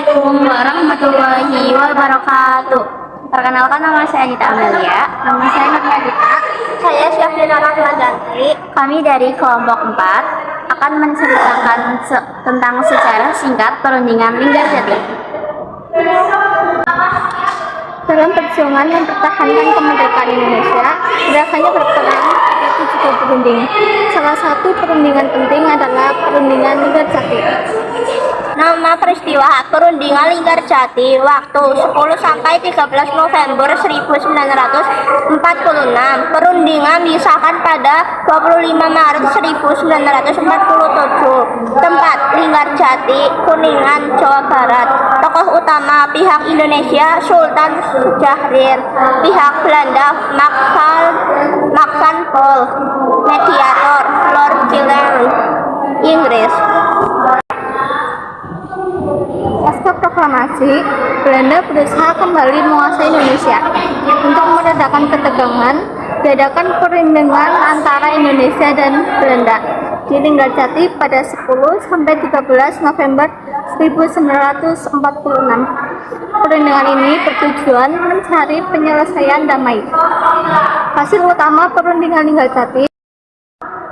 Assalamualaikum warahmatullahi wabarakatuh. Perkenalkan, nama saya Anita Amelia. Nama saya Nurmadita. Saya Syafrina Rahmadani. Kami dari kelompok 4 akan menceritakan tentang secara singkat perundingan Linggarjati. Dalam perjuangan mempertahankan kemerdekaan Indonesia, gerakannya berperan yaitu juga berunding. Salah satu perundingan penting adalah perundingan Linggarjati. Nama peristiwa perundingan Linggarjati waktu 10 sampai 13 November 1946. Perundingan disahkan pada 25 Maret 1947. Tempat Linggarjati, Kuningan, Jawa Barat. Tokoh utama pihak Indonesia Sultan Syahrir, pihak Belanda Max van Paul, mediator Lord Gillen, Inggris. Pasca proklamasi, Belanda berusaha kembali menguasai Indonesia. Untuk meredakan ketegangan, diadakan perundingan antara Indonesia dan Belanda di Linggarjati pada 10 sampai 13 November 1946. Perundingan ini bertujuan mencari penyelesaian damai. Hasil utama perundingan Linggarjati: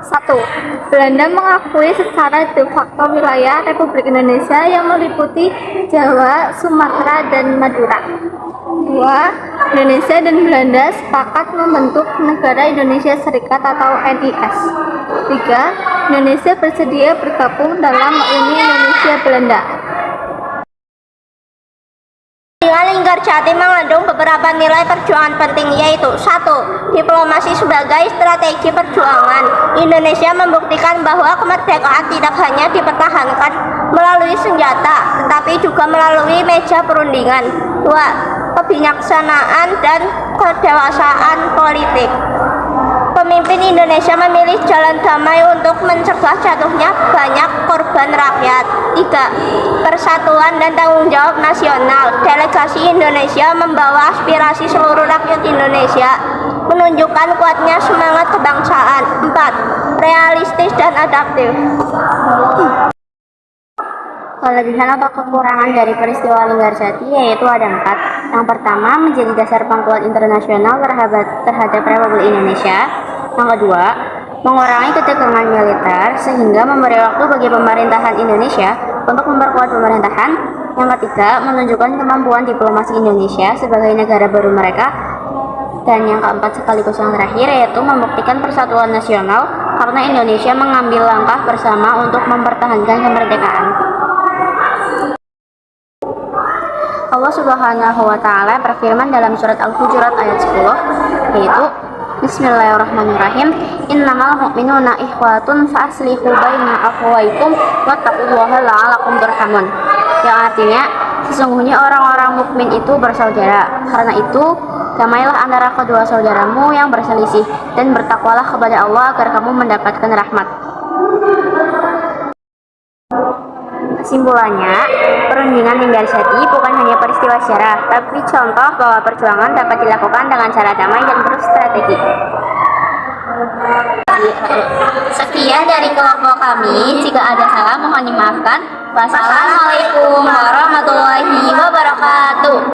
1. Belanda mengakui secara de facto wilayah Republik Indonesia yang meliputi Jawa, Sumatera, dan Madura. 2. Indonesia dan Belanda sepakat membentuk Negara Indonesia Serikat atau NIS. 3. Indonesia bersedia bergabung dalam Uni Indonesia Belanda. Linggarjati mengandung beberapa nilai perjuangan penting, yaitu 1. Diplomasi sebagai strategi perjuangan. Indonesia membuktikan bahwa kemerdekaan tidak hanya dipertahankan melalui senjata, tetapi juga melalui meja perundingan. 2. Kebijaksanaan dan kedewasaan politik. Pemimpin Indonesia memilih jalan damai untuk mencegah jatuhnya banyak korban rakyat. 3. Persatuan dan tanggung jawab nasional. Delegasi Indonesia membawa aspirasi seluruh rakyat Indonesia, menunjukkan kuatnya semangat kebangsaan. 4. Realistis dan adaptif. Kelebihan atau kekurangan dari peristiwa Linggarjati yaitu ada 4. Yang pertama, menjadi dasar pangkuan internasional terhadap Republik Indonesia. Yang kedua, mengurangi ketegangan militer sehingga memberi waktu bagi pemerintahan Indonesia untuk memperkuat pemerintahan. Yang ketiga, menunjukkan kemampuan diplomasi Indonesia sebagai negara baru mereka. Dan yang keempat sekaligus yang terakhir yaitu membuktikan persatuan nasional karena Indonesia mengambil langkah bersama untuk mempertahankan kemerdekaan. Allah Subhanahu wa Ta'ala berfirman dalam surat Al-Hujurat ayat 10, yaitu Bismillahirrahmanirrahim. Innamal mu'minuna ikhwatun fa aslihu baina akhawaykum wattaqullaha la'allakum turhamun. Yang artinya, sesungguhnya orang-orang mukmin itu bersaudara. Karena itu, damailah antara kedua saudaramu yang berselisih dan bertakwalah kepada Allah agar kamu mendapatkan rahmat. Kesimpulannya, perundingan Linggarjati bukan hanya peristiwa sejarah, tapi contoh bahwa perjuangan dapat dilakukan dengan cara damai dan berstrategi. Sekian dari kelompok kami. Jika ada salah mohon dimaafkan. Wassalamualaikum warahmatullahi wabarakatuh.